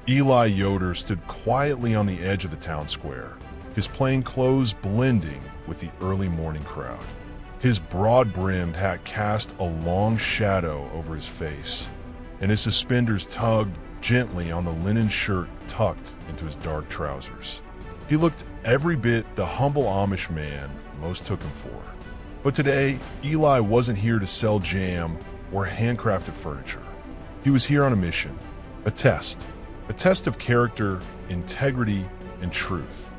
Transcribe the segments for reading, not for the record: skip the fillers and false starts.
Eli Yoder stood quietly on the edge of the town square, his plain clothes blending with the early morning crowd. His broad-brimmed hat cast a long shadow over his face, and his suspenders tugged gently on the linen shirt tucked into his dark trousers. He looked every bit the humble Amish man most took him for. But today, Eli wasn't here to sell jam or handcrafted furniture. He was here on a mission, a test of character, integrity, and truth.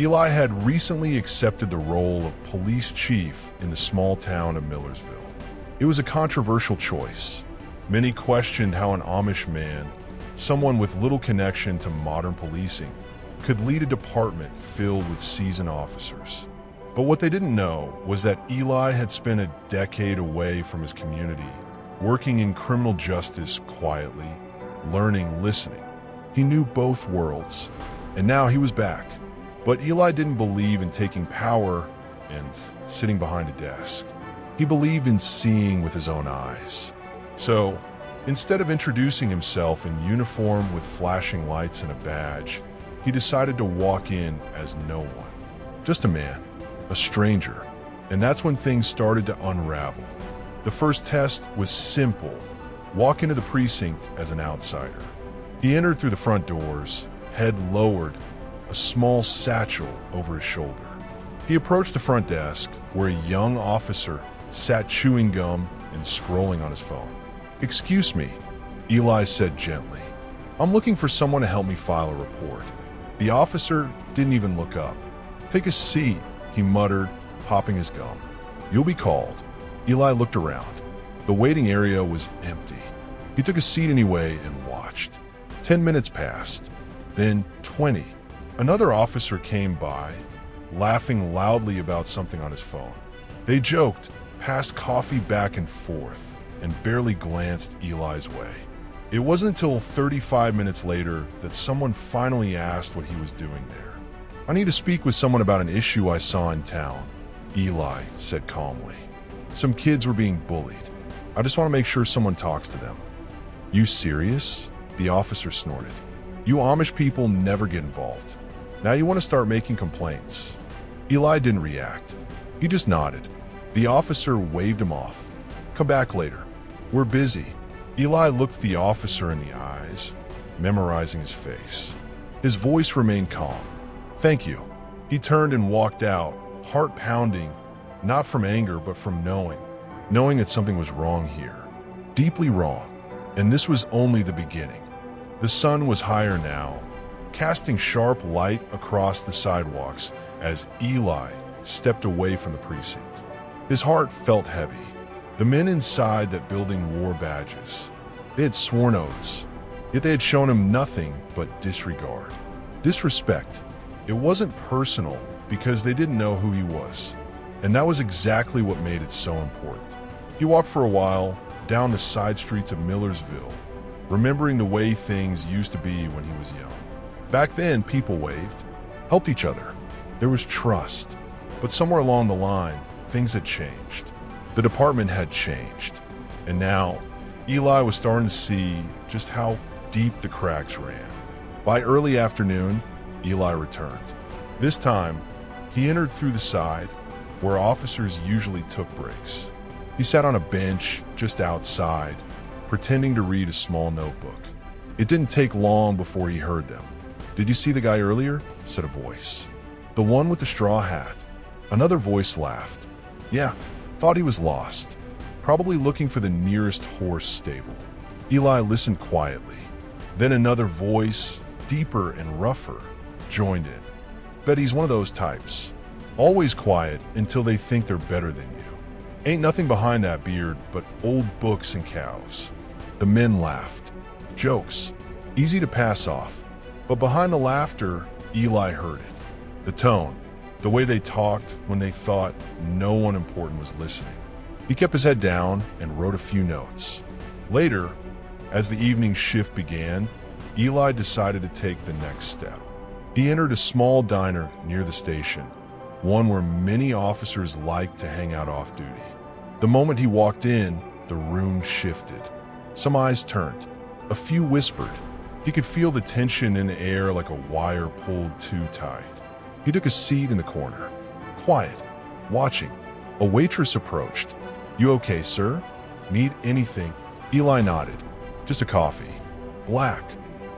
Eli had recently accepted the role of police chief in the small town of Millersville. It was a controversial choice. Many questioned how an Amish man, someone with little connection to modern policing, could lead a department filled with seasoned officers. But what they didn't know was that Eli had spent a decade away from his community, working in criminal justice quietly, learning, listening. He knew both worlds, and now he was back. But Eli didn't believe in taking power and sitting behind a desk. He believed in seeing with his own eyes. So, instead of introducing himself in uniform with flashing lights and a badge, he decided to walk in as no one. Just a man, a stranger. And that's when things started to unravel. The first test was simple. Walk into the precinct as an outsider. He entered through the front doors, head lowered, a small satchel over his shoulder. He approached the front desk, where a young officer sat chewing gum and scrolling on his phone. "Excuse me," Eli said gently. "I'm looking for someone to help me file a report." The officer didn't even look up. "Take a seat," he muttered, popping his gum. "You'll be called." Eli looked around. The waiting area was empty. He took a seat anyway and watched. 10 minutes passed, then 20. Another officer came by, laughing loudly about something on his phone. They joked, passed coffee back and forth, and barely glanced Eli's way. It wasn't until 35 minutes later that someone finally asked what he was doing there. "I need to speak with someone about an issue I saw in town," Eli said calmly. "Some kids were being bullied. I just want to make sure someone talks to them." "You serious?" The officer snorted. "You Amish people never get involved. Now you want to start making complaints." Eli didn't react. He just nodded. The officer waved him off. "Come back later. We're busy." Eli looked the officer in the eyes, memorizing his face. His voice remained calm. "Thank you." He turned and walked out, heart pounding, not from anger but from knowing that something was wrong here. Deeply wrong. And this was only the beginning. The sun was higher now, casting sharp light across the sidewalks as Eli stepped away from the precinct. His heart felt heavy. The men inside that building wore badges. They had sworn oaths, yet they had shown him nothing but disregard. Disrespect. It wasn't personal because they didn't know who he was. And that was exactly what made it so important. He walked for a while down the side streets of Millersville, remembering the way things used to be when he was young. Back then, people waved, helped each other. There was trust. But somewhere along the line, things had changed. The department had changed. And now, Eli was starting to see just how deep the cracks ran. By early afternoon, Eli returned. This time, he entered through the side, where officers usually took breaks. He sat on a bench just outside, pretending to read a small notebook. It didn't take long before he heard them. "Did you see the guy earlier?" said a voice. "The one with the straw hat." Another voice laughed. "Yeah, thought he was lost. Probably looking for the nearest horse stable." Eli listened quietly. Then another voice, deeper and rougher, joined in. "Bet he's one of those types. Always quiet until they think they're better than you. Ain't nothing behind that beard but old books and cows." The men laughed. Jokes. Easy to pass off. But behind the laughter, Eli heard it. The tone. The way they talked when they thought no one important was listening. He kept his head down and wrote a few notes. Later, as the evening shift began, Eli decided to take the next step. He entered a small diner near the station, one where many officers liked to hang out off duty. The moment he walked in, the room shifted. Some eyes turned. A few whispered, He could feel the tension in the air like a wire pulled too tight. He took a seat in the corner, quiet, watching. A waitress approached. "You okay, sir? Need anything?" Eli nodded. "Just a coffee." "Black."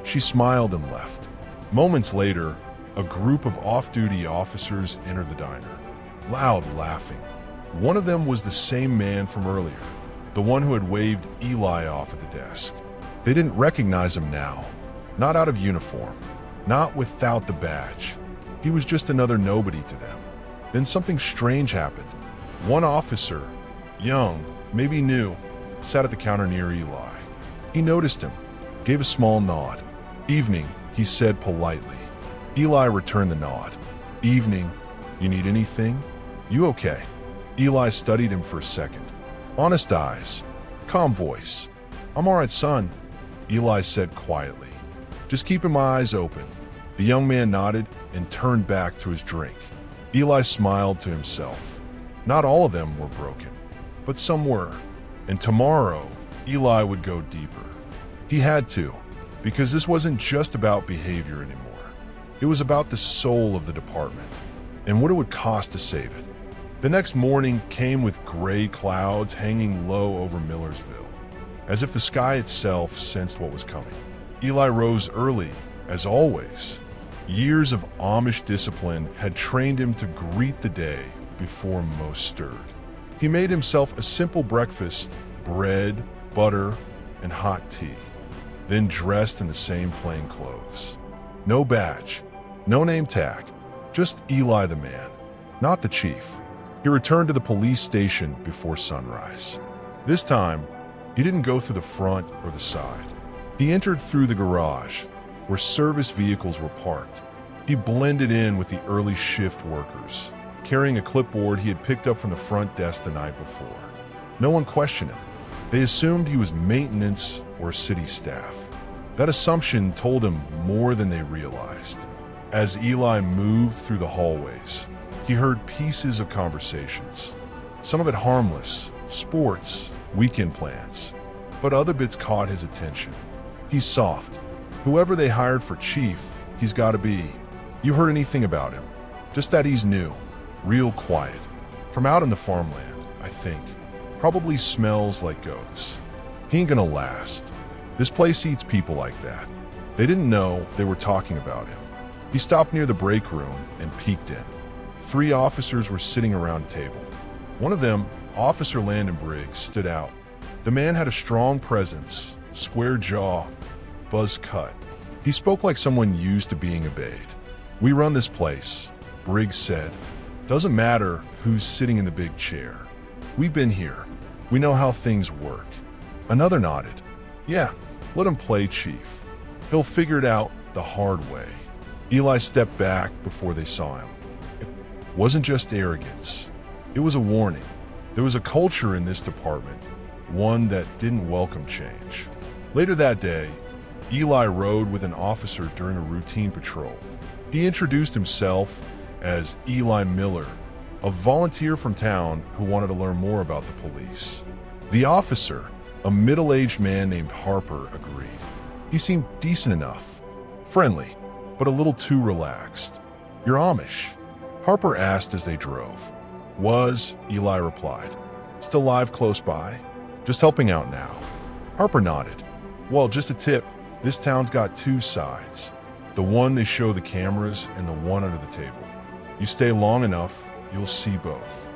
She smiled and left. Moments later, a group of off-duty officers entered the diner, loud laughing. One of them was the same man from earlier, the one who had waved Eli off at the desk. They didn't recognize him now, not out of uniform, not without the badge. He was just another nobody to them. Then something strange happened. One officer, young, maybe new, sat at the counter near Eli. He noticed him, gave a small nod. "Evening," he said politely. Eli returned the nod. "Evening. You need anything? You okay?" Eli studied him for a second. Honest eyes, calm voice. "I'm all right, son," Eli said quietly. "Just keeping my eyes open." The young man nodded and turned back to his drink. Eli smiled to himself. Not all of them were broken, but some were. And tomorrow, Eli would go deeper. He had to, because this wasn't just about behavior anymore. It was about the soul of the department and what it would cost to save it. The next morning came with gray clouds hanging low over Millersville, as if the sky itself sensed what was coming. Eli rose early, as always. Years of Amish discipline had trained him to greet the day before most stirred. He made himself a simple breakfast, bread, butter, and hot tea, then dressed in the same plain clothes. No badge, no name tag, just Eli the man, not the chief. He returned to the police station before sunrise. This time, he didn't go through the front or the side. He entered through the garage, where service vehicles were parked. He blended in with the early shift workers, carrying a clipboard he had picked up from the front desk the night before. No one questioned him. They assumed he was maintenance or city staff. That assumption told him more than they realized. As Eli moved through the hallways, he heard pieces of conversations. Some of it harmless, sports, weekend plans, but other bits caught his attention. He's soft. Whoever they hired for chief, he's got to be. You heard anything about him? Just that he's new, real quiet. From out in the farmland, I think. Probably smells like goats. He ain't gonna last. This place eats people like that. They didn't know they were talking about him. He stopped near the break room and peeked in. 3 officers were sitting around a table. One of them, Officer Landon Briggs, stood out. The man had a strong presence, square jaw, buzz cut. He spoke like someone used to being obeyed. "We run this place," Briggs said. "Doesn't matter who's sitting in the big chair. We've been here. We know how things work." Another nodded. "Yeah, let him play chief. He'll figure it out the hard way." Eli stepped back before they saw him. It wasn't just arrogance. It was a warning. There was a culture in this department, one that didn't welcome change. Later that day, Eli rode with an officer during a routine patrol. He introduced himself as Eli Miller, a volunteer from town who wanted to learn more about the police. The officer, a middle-aged man named Harper, agreed. He seemed decent enough, friendly, but a little too relaxed. "You're Amish?" Harper asked as they drove. "Was," Eli replied. "Still live close by? Just helping out now." Harper nodded. "Well, just a tip. This town's got 2 sides. The one they show the cameras and the one under the table. You stay long enough, you'll see both."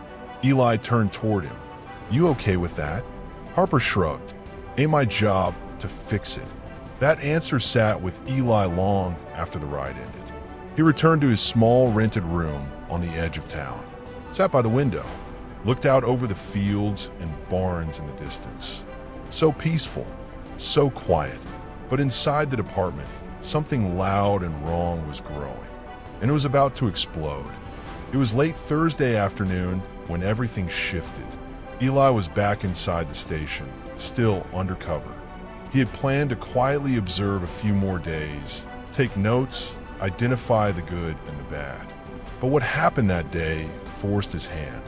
Eli turned toward him. "You okay with that?" Harper shrugged. "Ain't my job to fix it." That answer sat with Eli long after the ride ended. He returned to his small rented room on the edge of town, sat by the window, looked out over the fields and barns in the distance. So peaceful, so quiet, but inside the department, something loud and wrong was growing, and it was about to explode. It was late Thursday afternoon when everything shifted. Eli was back inside the station, still undercover. He had planned to quietly observe a few more days, take notes, identify the good and the bad. But what happened that day forced his hand.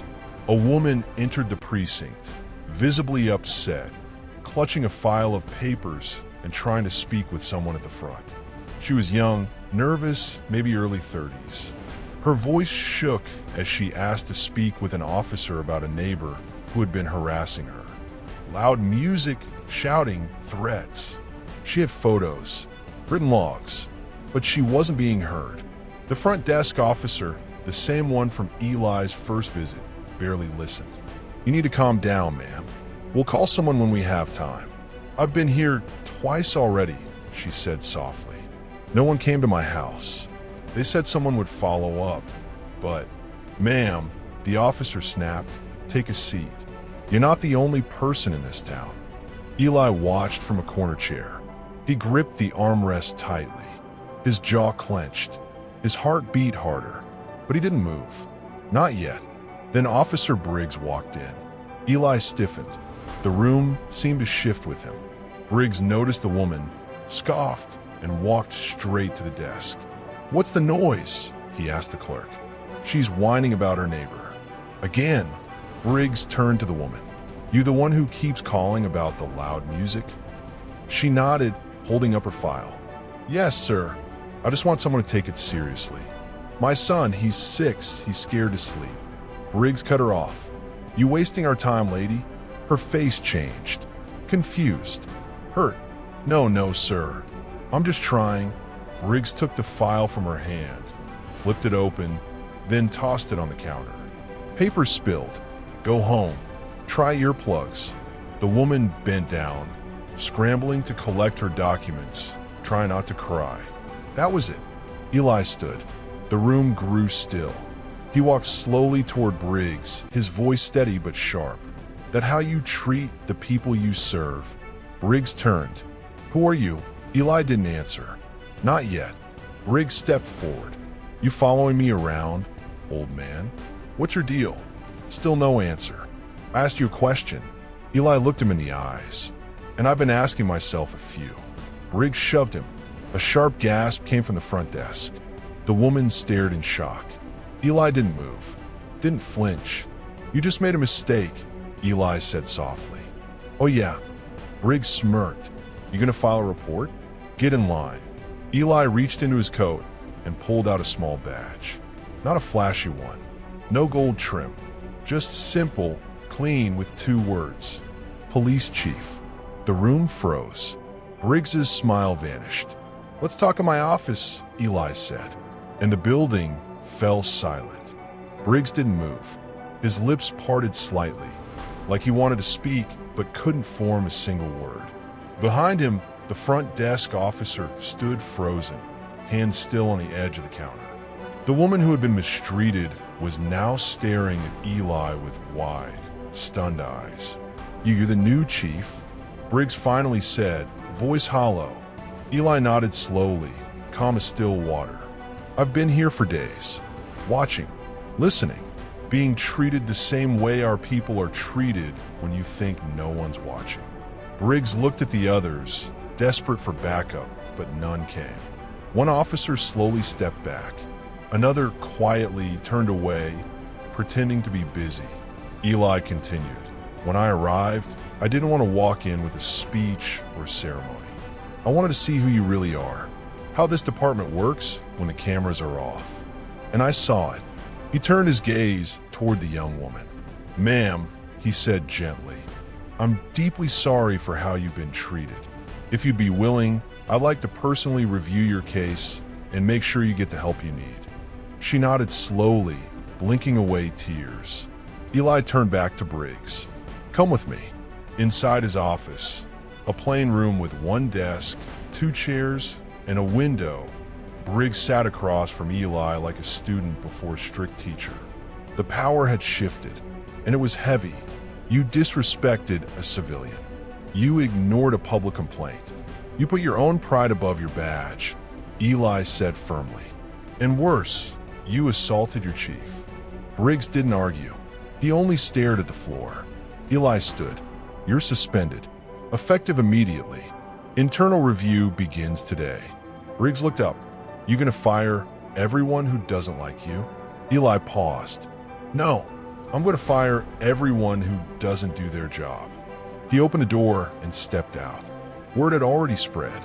A woman entered the precinct, visibly upset, clutching a file of papers and trying to speak with someone at the front. She was young, nervous, maybe early 30s. Her voice shook as she asked to speak with an officer about a neighbor who had been harassing her. Loud music, shouting, threats. She had photos, written logs, but she wasn't being heard. The front desk officer, the same one from Eli's first visit, barely listened. "You need to calm down, ma'am. We'll call someone when we have time." "I've been here twice already," she said softly. "No one came to my house. They said someone would follow up, but..." "Ma'am," the officer snapped, "take a seat. You're not the only person in this town." Eli watched from a corner chair. He gripped the armrest tightly. His jaw clenched. His heart beat harder, but he didn't move. Not yet. Then Officer Briggs walked in. Eli stiffened. The room seemed to shift with him. Briggs noticed the woman, scoffed, and walked straight to the desk. "What's the noise?" he asked the clerk. "She's whining about her neighbor." Again, Briggs turned to the woman. "You the one who keeps calling about the loud music?" She nodded, holding up her file. "Yes, sir. I just want someone to take it seriously. My son, he's 6, he's scared to sleep." Briggs cut her off. "You wasting our time, lady?" Her face changed. Confused. Hurt. No, sir. I'm just trying." Briggs took the file from her hand, flipped it open, then tossed it on the counter. "Paper spilled. Go home. Try earplugs." The woman bent down, scrambling to collect her documents, trying not to cry. That was it. Eli stood. The room grew still. He walked slowly toward Briggs, his voice steady but sharp. "That how you treat the people you serve?" Briggs turned. "Who are you?" Eli didn't answer. "Not yet." Briggs stepped forward. "You following me around, old man? What's your deal?" Still no answer. "I asked you a question." Eli looked him in the eyes. "And I've been asking myself a few." Briggs shoved him. A sharp gasp came from the front desk. The woman stared in shock. Eli didn't move, didn't flinch. "You just made a mistake," Eli said softly. "Oh yeah." Briggs smirked. "You gonna file a report? Get in line." Eli reached into his coat and pulled out a small badge. Not a flashy one. No gold trim. Just simple, clean with 2 words. Police Chief. The room froze. Briggs's smile vanished. "Let's talk in my office," Eli said. And the building fell silent. Briggs didn't move. His lips parted slightly, like he wanted to speak but couldn't form a single word. Behind him, the front desk officer stood frozen, hands still on the edge of the counter. The woman who had been mistreated was now staring at Eli with wide, stunned eyes. "You're the new chief?" Briggs finally said, voice hollow. Eli nodded slowly, calm as still water. "I've been here for days, watching, listening, being treated the same way our people are treated when you think no one's watching." Briggs looked at the others, desperate for backup, but none came. One officer slowly stepped back. Another quietly turned away, pretending to be busy. Eli continued. "When I arrived, I didn't want to walk in with a speech or ceremony. I wanted to see who you really are, how this department works when the cameras are off. And I saw it." He turned his gaze toward the young woman. "Ma'am," he said gently, "I'm deeply sorry for how you've been treated. If you'd be willing, I'd like to personally review your case and make sure you get the help you need." She nodded slowly, blinking away tears. Eli turned back to Briggs. "Come with me." Inside his office, a plain room with 1 desk, 2 chairs, and a window, Briggs sat across from Eli like a student before a strict teacher. The power had shifted, and it was heavy. You disrespected a civilian. You ignored a public complaint. You put your own pride above your badge, Eli said firmly. And worse, you assaulted your chief. Briggs didn't argue. He only stared at the floor. Eli stood. "You're suspended. Effective immediately. Internal review begins today." Briggs looked up. "You gonna fire everyone who doesn't like you?" Eli paused. "No, I'm gonna fire everyone who doesn't do their job." He opened the door and stepped out. Word had already spread.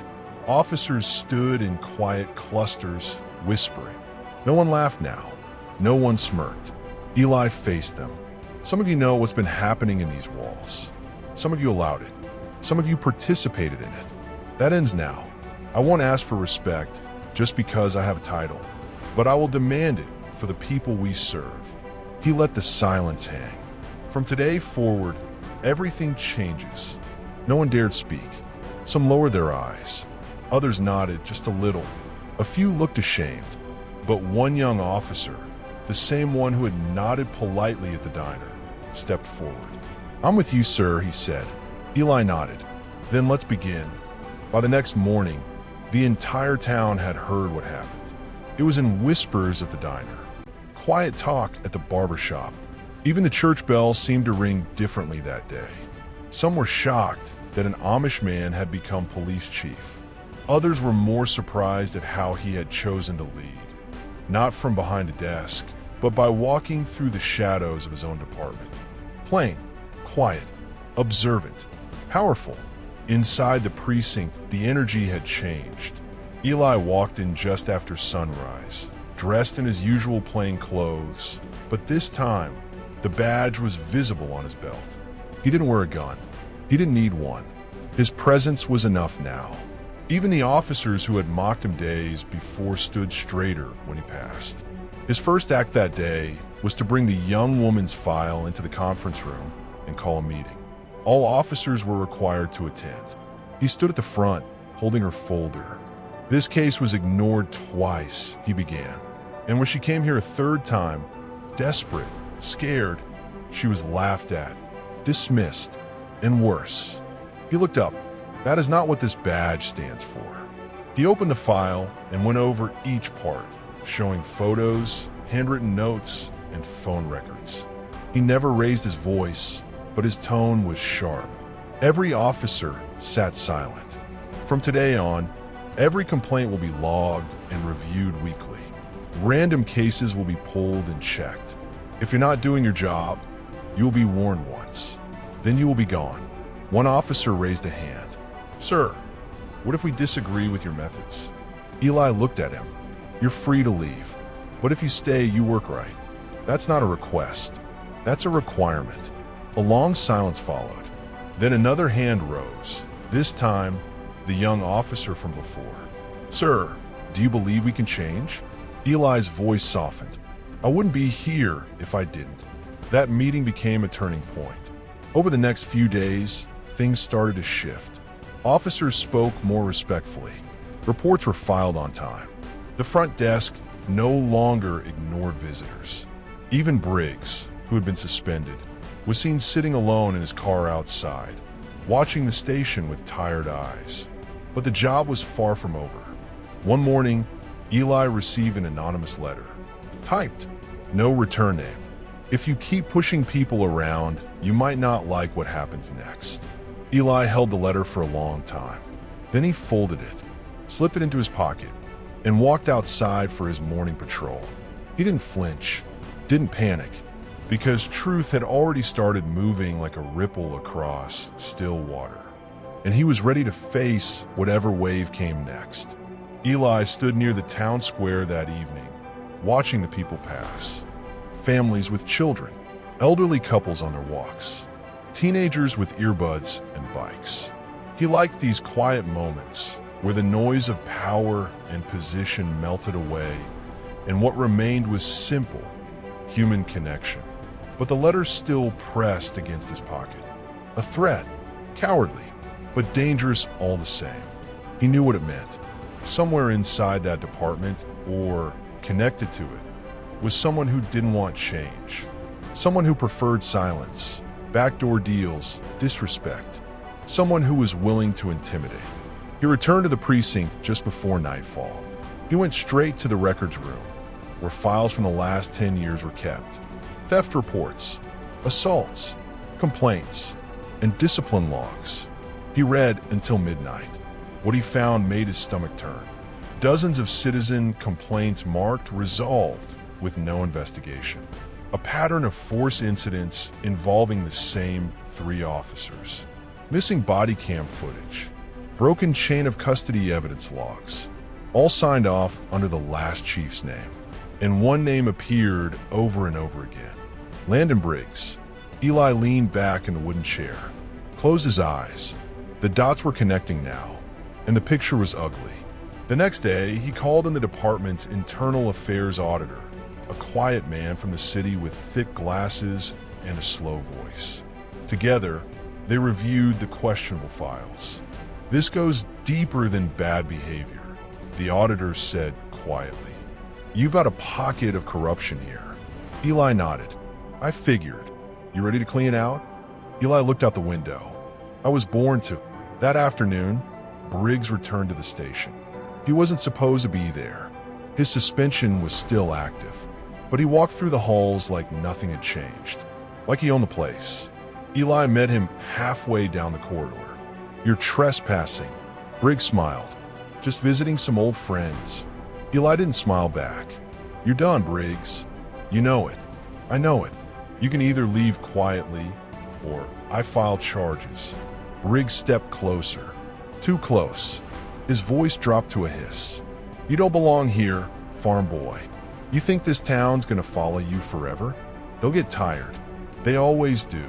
Officers stood in quiet clusters, whispering. No one laughed now. No one smirked. Eli faced them. Some of you know what's been happening in these walls. Some of you allowed it. Some of you participated in it. That ends now. I won't ask for respect just because I have a title, but I will demand it for the people we serve. He let the silence hang. From today forward, everything changes. No one dared speak. Some lowered their eyes. Others nodded just a little. A few looked ashamed. But one young officer, the same one who had nodded politely at the diner, stepped forward. "I'm with you, sir," he said. Eli nodded. "Then let's begin." By the next morning, the entire town had heard what happened. It was in whispers at the diner, quiet talk at the barber shop. Even the church bell seemed to ring differently that day. Some were shocked that an Amish man had become police chief. Others were more surprised at how he had chosen to lead, not from behind a desk, but by walking through the shadows of his own department. Plain, quiet, observant, powerful. Inside the precinct, the energy had changed. Eli walked in just after sunrise, dressed in his usual plain clothes, but this time, the badge was visible on his belt. He didn't wear a gun. He didn't need one. His presence was enough now. Even the officers who had mocked him days before stood straighter when he passed. His first act that day was to bring the young woman's file into the conference room and call a meeting. All officers were required to attend. He stood at the front, holding her folder. "This case was ignored twice," he began. "And when she came here a third time, desperate, scared, she was laughed at, dismissed, and worse." He looked up. "That is not what this badge stands for." He opened the file and went over each part, showing photos, handwritten notes, and phone records. He never raised his voice, but his tone was sharp. Every officer sat silent. From today on, every complaint will be logged and reviewed weekly. Random cases will be pulled and checked. If you're not doing your job, you will be warned once. Then you will be gone. One officer raised a hand. "Sir, what if we disagree with your methods?" Eli looked at him. "You're free to leave, but if you stay, you work right." "That's not a request. That's a requirement." A long silence followed. Then another hand rose, this time the young officer from before. "Sir, do you believe we can change?" Eli's voice softened. "I wouldn't be here if I didn't." That meeting became a turning point. Over the next few days, things started to shift. Officers spoke more respectfully. Reports were filed on time. The front desk no longer ignored visitors. Even Briggs, who had been suspended, was seen sitting alone in his car outside, watching the station with tired eyes. But the job was far from over. One morning, Eli received an anonymous letter. Typed, no return name. "If you keep pushing people around, you might not like what happens next." Eli held the letter for a long time. Then he folded it, slipped it into his pocket, and walked outside for his morning patrol. He didn't flinch, didn't panic, because truth had already started moving like a ripple across still water. And he was ready to face whatever wave came next. Eli stood near the town square that evening, watching the people pass. Families with children, elderly couples on their walks, teenagers with earbuds and bikes. He liked these quiet moments where the noise of power and position melted away, and what remained was simple, human connection. But the letter still pressed against his pocket. A threat, cowardly, but dangerous all the same. He knew what it meant. Somewhere inside that department, or connected to it, was someone who didn't want change. Someone who preferred silence, backdoor deals, disrespect. Someone who was willing to intimidate. He returned to the precinct just before nightfall. He went straight to the records room, where files from the last 10 years were kept. Theft reports, assaults, complaints, and discipline logs. He read until midnight. What he found made his stomach turn. Dozens of citizen complaints marked resolved with no investigation. A pattern of force incidents involving the same 3 officers. Missing body cam footage. broken chain of custody evidence logs, all signed off under the last chief's name. And one name appeared over and over again. Landon Briggs. Eli leaned back in the wooden chair, closed his eyes. The dots were connecting now, and the picture was ugly. The next day, he called in the department's internal affairs auditor, a quiet man from the city with thick glasses and a slow voice. Together, they reviewed the questionable files. "This goes deeper than bad behavior," the auditor said quietly. "You've got a pocket of corruption here." Eli nodded. "I figured. You ready to clean out?" Eli looked out the window. "I was born to." That afternoon, Briggs returned to the station. He wasn't supposed to be there. His suspension was still active, but he walked through the halls like nothing had changed, like he owned the place. Eli met him halfway down the corridor. "You're trespassing." Briggs smiled. "Just visiting some old friends." Eli didn't smile back. "You're done, Briggs. You know it. I know it. You can either leave quietly, or I file charges." Briggs stepped closer. Too close. His voice dropped to a hiss. "You don't belong here, farm boy. You think this town's gonna follow you forever? They'll get tired. They always do."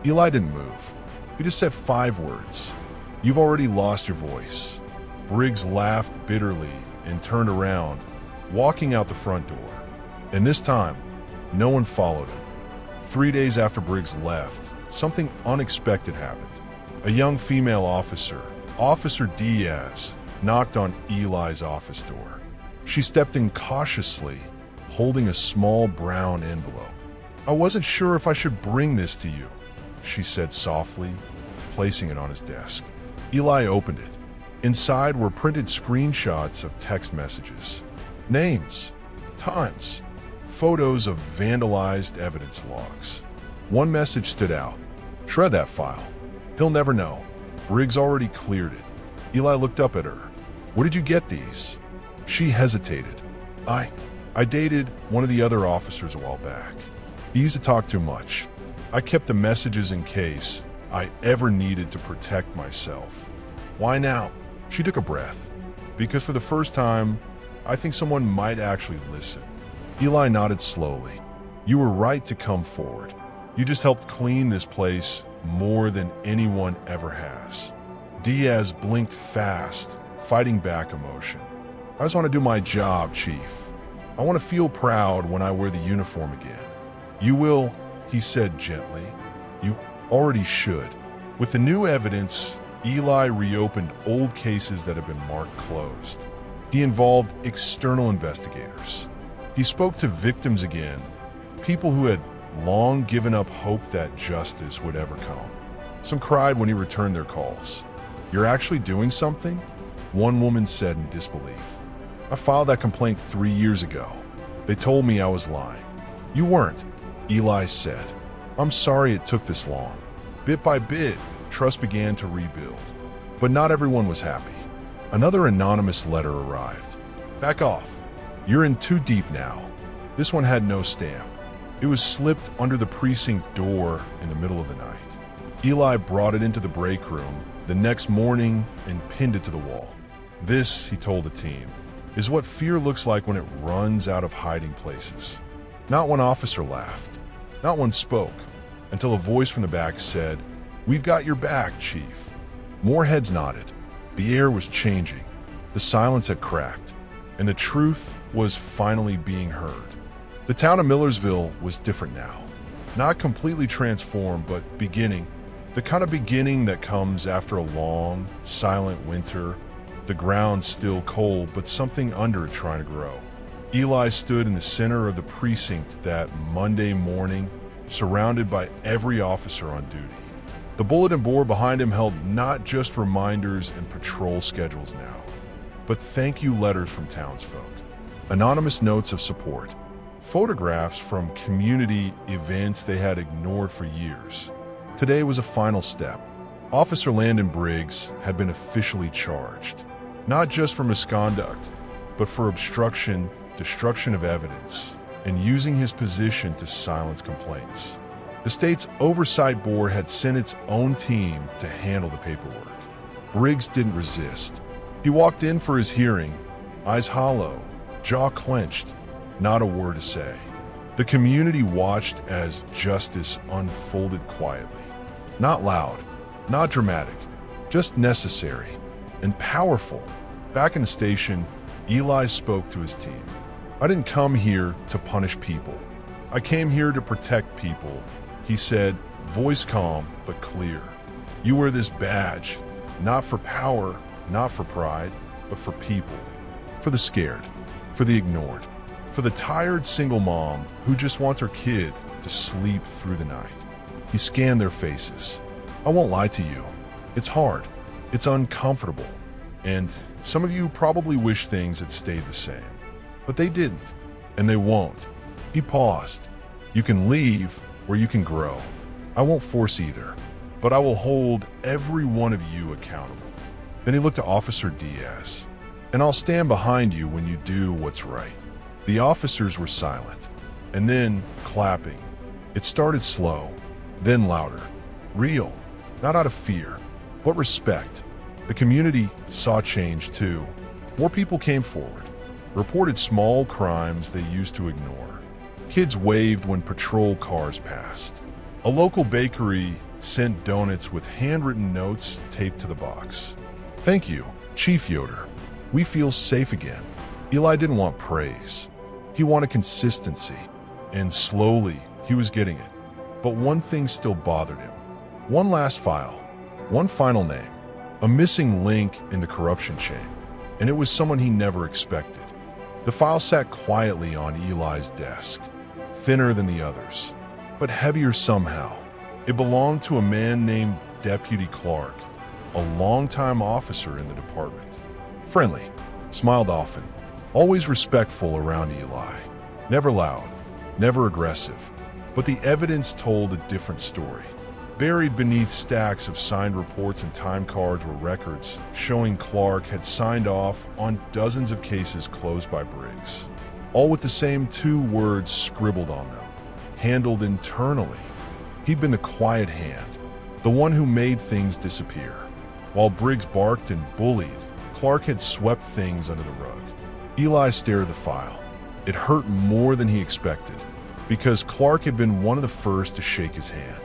Eli didn't move. He just said 5 words. "You've already lost your voice." Briggs laughed bitterly and turned around, walking out the front door. And this time, no one followed him. 3 days after Briggs left, something unexpected happened. A young female officer, Officer Diaz, knocked on Eli's office door. She stepped in cautiously, holding a small brown envelope. "I wasn't sure if I should bring this to you," she said softly, placing it on his desk. Eli opened it. Inside were printed screenshots of text messages, names, times, photos of vandalized evidence logs. One message stood out. "Shred that file. He'll never know. Briggs already cleared it." Eli looked up at her. "Where did you get these?" She hesitated. I dated one of the other officers a while back. He used to talk too much. I kept the messages in case I ever needed to protect myself." "Why now?" She took a breath. "Because for the first time, I think someone might actually listen." Eli nodded slowly. "You were right to come forward. You just helped clean this place more than anyone ever has." Diaz blinked fast, fighting back emotion. "I just want to do my job, Chief. I want to feel proud when I wear the uniform again." "You will," he said gently. "You already should." With the new evidence, Eli reopened old cases that had been marked closed. He involved external investigators. He spoke to victims again, people who had long given up hope that justice would ever come. Some cried when he returned their calls. "You're actually doing something?" One woman said in disbelief. "I filed that complaint 3 years ago. They told me I was lying." "You weren't," Eli said. "I'm sorry it took this long." Bit by bit, trust began to rebuild. But not everyone was happy. Another anonymous letter arrived. "Back off. You're in too deep now." This one had no stamp. It was slipped under the precinct door in the middle of the night. Eli brought it into the break room the next morning and pinned it to the wall. "This," he told the team, "is what fear looks like when it runs out of hiding places." Not one officer laughed. Not one spoke, until a voice from the back said, "We've got your back, Chief." More heads nodded. The air was changing. The silence had cracked, and the truth was finally being heard. The town of Millersville was different now. Not completely transformed, but beginning. The kind of beginning that comes after a long, silent winter. The ground still cold, but something under it trying to grow. Eli stood in the center of the precinct that Monday morning, surrounded by every officer on duty. The bulletin board behind him held not just reminders and patrol schedules now, but thank you letters from townsfolk, anonymous notes of support, photographs from community events they had ignored for years. Today was a final step. Officer Landon Briggs had been officially charged, not just for misconduct, but for obstruction, destruction of evidence, and using his position to silence complaints. The state's oversight board had sent its own team to handle the paperwork. Briggs didn't resist. He walked in for his hearing, eyes hollow, jaw clenched, not a word to say. The community watched as justice unfolded quietly. Not loud, not dramatic, just necessary and powerful. Back in the station, Eli spoke to his team. "I didn't come here to punish people. I came here to protect people," he said, voice calm but clear. "You wear this badge, not for power, not for pride, but for people. For the scared, for the ignored, for the tired single mom who just wants her kid to sleep through the night." He scanned their faces. "I won't lie to you. It's hard. It's uncomfortable. And some of you probably wish things had stayed the same. But they didn't, and they won't." He paused. "You can leave or you can grow. I won't force either, but I will hold every one of you accountable." Then he looked to Officer Diaz. "And I'll stand behind you when you do what's right." The officers were silent, and then clapping. It started slow, then louder. Real, not out of fear, but respect. The community saw change too. More people came forward, reported small crimes they used to ignore. Kids waved when patrol cars passed. A local bakery sent donuts with handwritten notes taped to the box. "Thank you, Chief Yoder. We feel safe again." Eli didn't want praise. He wanted consistency, and slowly he was getting it. But one thing still bothered him. One last file, one final name, a missing link in the corruption chain, and it was someone he never expected. The file sat quietly on Eli's desk, thinner than the others, but heavier somehow. It belonged to a man named Deputy Clark, a longtime officer in the department. Friendly, smiled often, always respectful around Eli. Never loud, never aggressive, but the evidence told a different story. Buried beneath stacks of signed reports and time cards were records showing Clark had signed off on dozens of cases closed by Briggs, all with the same two words scribbled on them: handled internally. He'd been the quiet hand, the one who made things disappear. While Briggs barked and bullied, Clark had swept things under the rug. Eli stared at the file. It hurt more than he expected, because Clark had been one of the first to shake his hand.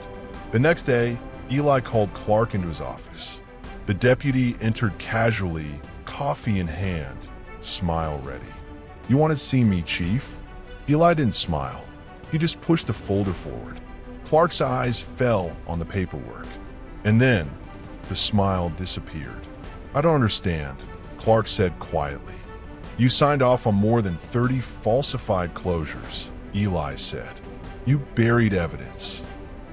The next day, Eli called Clark into his office. The deputy entered casually, coffee in hand, smile ready. "You want to see me, Chief?" Eli didn't smile. He just pushed the folder forward. Clark's eyes fell on the paperwork, and then the smile disappeared. "I don't understand," Clark said quietly. "You signed off on more than 30 falsified closures," Eli said. "You buried evidence.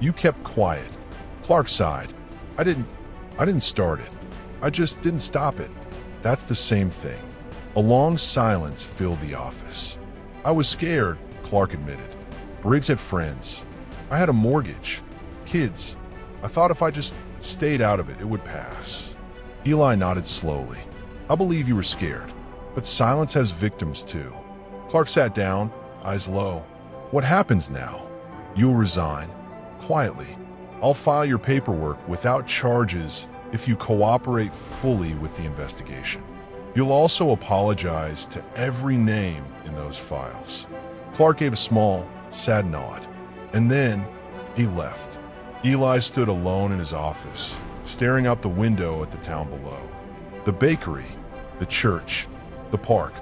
You kept quiet." Clark sighed. I didn't start it. I just didn't stop it." "That's the same thing." A long silence filled the office. "I was scared," Clark admitted. "Briggs had friends. I had a mortgage. Kids. I thought if I just stayed out of it, it would pass." Eli nodded slowly. "I believe you were scared, but silence has victims too." Clark sat down, eyes low. "What happens now?" "You'll resign. Quietly. I'll file your paperwork without charges if you cooperate fully with the investigation. You'll also apologize to every name in those files." Clark gave a small, sad nod, and then he left. Eli stood alone in his office, staring out the window at the town below. The bakery, the church, the park.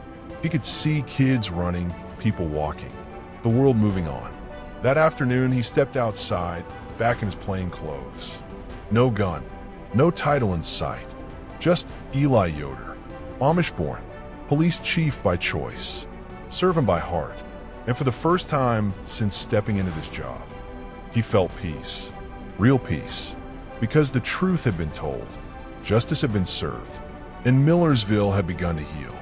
He could see kids running, people walking, the world moving on. That afternoon, he stepped outside, back in his plain clothes. No gun, no title in sight, just Eli Yoder, Amish-born, police chief by choice, servant by heart. And for the first time since stepping into this job, he felt peace, real peace, because the truth had been told, justice had been served, and Millersville had begun to heal.